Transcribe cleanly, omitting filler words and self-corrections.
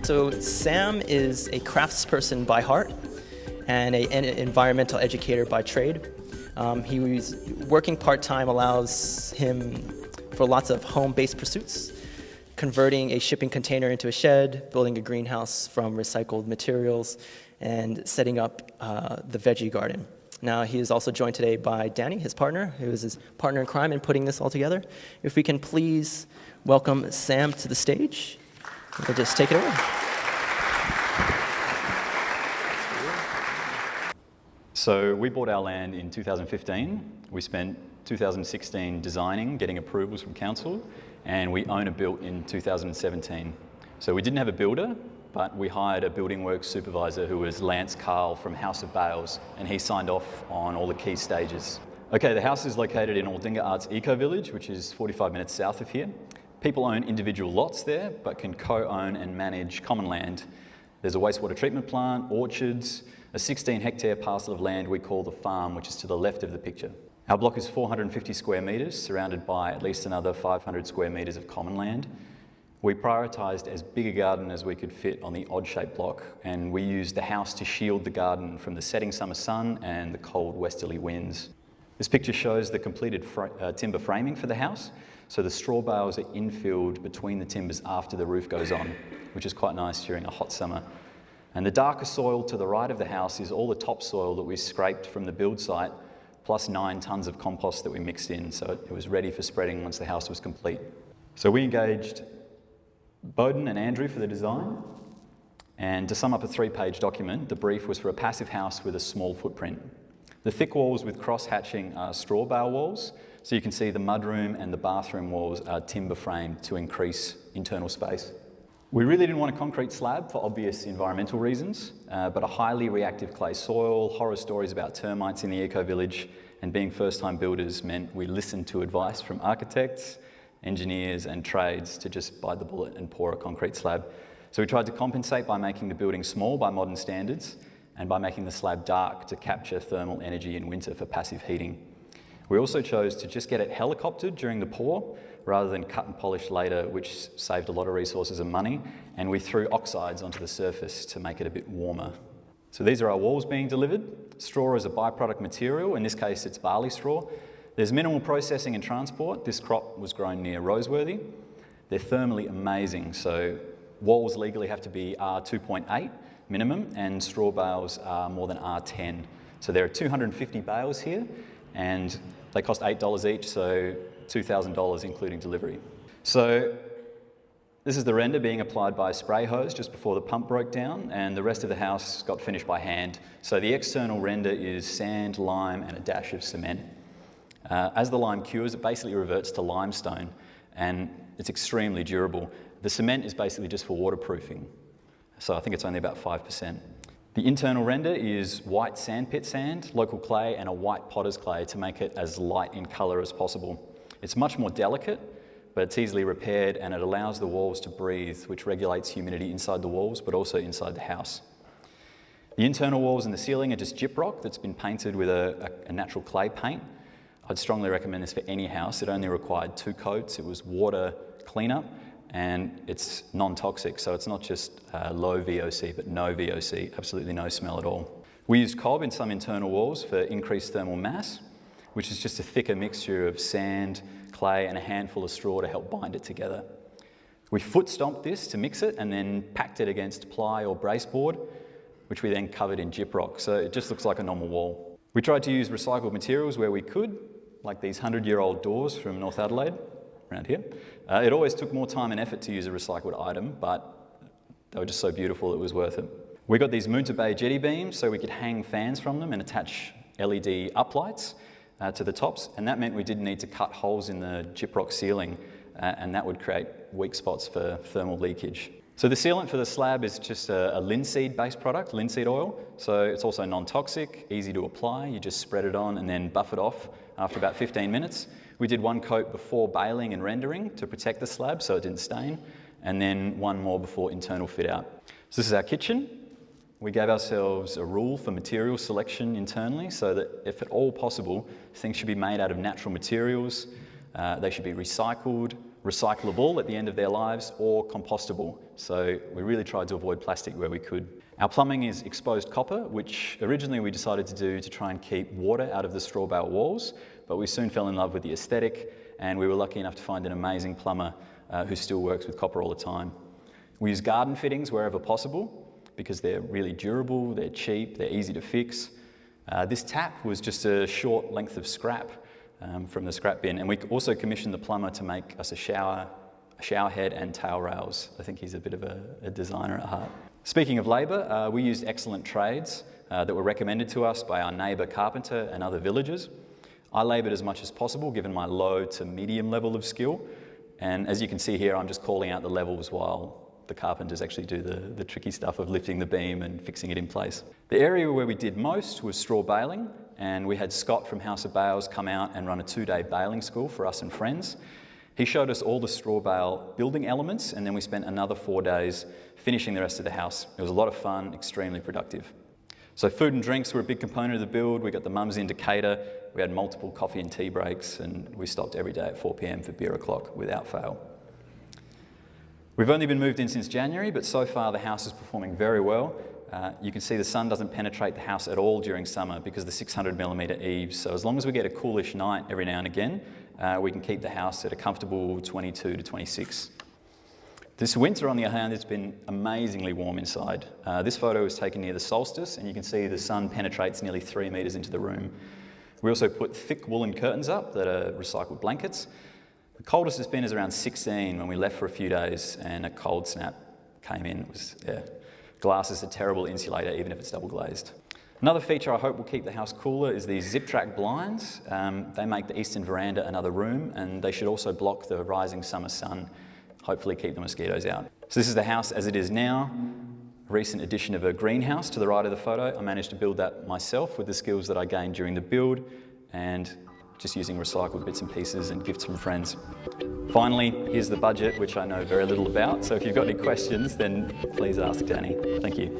So Sam is a craftsperson by heart and an environmental educator by trade. He was working part-time allows him for lots of home-based pursuits, converting a shipping container into a shed, building a greenhouse from recycled materials, and setting up the veggie garden. Now, he is also joined today by Danny, his partner, who is his partner in crime in putting this all together. If we can please welcome Sam to the stage. We'll just take it away. So we bought our land in 2015. We spent 2016 designing, getting approvals from council, and we own a built in 2017. So we didn't have a builder, but we hired a building works supervisor who was Lance Carl from House of Bales, and he signed off on all the key stages. Okay, the house is located in Aldinga Arts Eco Village, which is 45 minutes south of here. People own individual lots there, but can co-own and manage common land. There's a wastewater treatment plant, orchards, a 16-hectare parcel of land we call the farm, which is to the left of the picture. Our block is 450 square metres, surrounded by at least another 500 square metres of common land. We prioritised as big a garden as we could fit on the odd-shaped block, and we used the house to shield the garden from the setting summer sun and the cold westerly winds. This picture shows the completed timber framing for the house. So the straw bales are infilled between the timbers after the roof goes on, which is quite nice during a hot summer. And the darker soil to the right of the house is all the topsoil that we scraped from the build site, plus 9 tonnes of compost that we mixed in, so it was ready for spreading once the house was complete. So we engaged Bowden and Andrew for the design, and to sum up a 3-page document, the brief was for a passive house with a small footprint. The thick walls with cross-hatching are straw bale walls, so you can see the mudroom and the bathroom walls are timber framed to increase internal space. We really didn't want a concrete slab for obvious environmental reasons, but a highly reactive clay soil, horror stories about termites in the eco-village, and being first-time builders meant we listened to advice from architects, engineers and trades to just bite the bullet and pour a concrete slab. So we tried to compensate by making the building small by modern standards and by making the slab dark to capture thermal energy in winter for passive heating. We also chose to just get it helicoptered during the pour rather than cut and polish later, which saved a lot of resources and money, and we threw oxides onto the surface to make it a bit warmer. So these are our walls being delivered. Straw is a byproduct material, in this case it's barley straw. There's minimal processing and transport. This crop was grown near Roseworthy. They're thermally amazing, so walls legally have to be R2.8 minimum, and straw bales are more than R10. So there are 250 bales here, and they cost $8 each, so $2,000 including delivery. So this is the render being applied by a spray hose just before the pump broke down, and the rest of the house got finished by hand. So the external render is sand, lime, and a dash of cement. As the lime cures, it basically reverts to limestone, and it's extremely durable. The cement is basically just for waterproofing, so I think it's only about 5%. The internal render is white sandpit sand, local clay, and a white potter's clay to make it as light in colour as possible. It's much more delicate, but it's easily repaired, and it allows the walls to breathe, which regulates humidity inside the walls, but also inside the house. The internal walls and the ceiling are just gyprock that's been painted with a natural clay paint. I'd strongly recommend this for any house. It only required 2 coats. It was water cleanup, and it's non-toxic, so it's not just low VOC, but no VOC, absolutely no smell at all. We used cob in some internal walls for increased thermal mass, which is just a thicker mixture of sand, clay, and a handful of straw to help bind it together. We foot stomped this to mix it and then packed it against ply or brace board, which we then covered in gyprock, so it just looks like a normal wall. We tried to use recycled materials where we could, like these 100-year-old doors from North Adelaide, around here. It always took more time and effort to use a recycled item, but They were just so beautiful it was worth it. We got these Moonta Bay jetty beams so we could hang fans from them and attach LED uplights to the tops, and that meant we didn't need to cut holes in the gyprock ceiling, and that would create weak spots for thermal leakage. So the sealant for the slab is just a linseed-based product, linseed oil. So it's also non-toxic, easy to apply. You just spread it on and then buff it off after about 15 minutes. We did one coat before baling and rendering to protect the slab so it didn't stain, and then one more before internal fit out. So this is our kitchen. We gave ourselves a rule for material selection internally so that if at all possible, things should be made out of natural materials. They should be recycled, recyclable at the end of their lives, or compostable. So we really tried to avoid plastic where we could. Our plumbing is exposed copper, which originally we decided to do to try and keep water out of the straw bale walls, but we soon fell in love with the aesthetic, and we were lucky enough to find an amazing plumber who still works with copper all the time. We use garden fittings wherever possible because they're really durable, they're cheap, they're easy to fix. This tap was just a short length of scrap from the scrap bin, and we also commissioned the plumber to make us a shower head and tail rails. I think he's a bit of a designer at heart. Speaking of labour, we used excellent trades that were recommended to us by our neighbour carpenter and other villagers. I laboured as much as possible given my low to medium level of skill, and as you can see here, I'm just calling out the levels while the carpenters actually do the tricky stuff of lifting the beam and fixing it in place. The area where we did most was straw baling, and we had Scott from House of Bales come out and run a 2-day baling school for us and friends. He showed us all the straw bale building elements, and then we spent another 4 days finishing the rest of the house. It was a lot of fun, extremely productive. So food and drinks were a big component of the build. We got the mums in to cater. We had multiple coffee and tea breaks, and we stopped every day at 4 p.m. for beer o'clock without fail. We've only been moved in since January, but so far the house is performing very well. You can see the sun doesn't penetrate the house at all during summer because of the 600mm eaves. So as long as we get a coolish night every now and again, we can keep the house at a comfortable 22 to 26. This winter, on the other hand, it's been amazingly warm inside. This photo was taken near the solstice, and you can see the sun penetrates nearly 3 metres into the room. We also put thick woolen curtains up that are recycled blankets. The coldest it's been is around 16 when we left for a few days and a cold snap came in. Glass is a terrible insulator even if it's double glazed. Another feature I hope will keep the house cooler is these zip-track blinds. They make the eastern veranda another room, and they should also block the rising summer sun, hopefully keep the mosquitoes out. So this is the house as it is now. A recent addition of a greenhouse to the right of the photo. I managed to build that myself with the skills that I gained during the build, and just using recycled bits and pieces and gifts from friends. Finally, here's the budget, which I know very little about, so if you've got any questions, then please ask Danny. Thank you.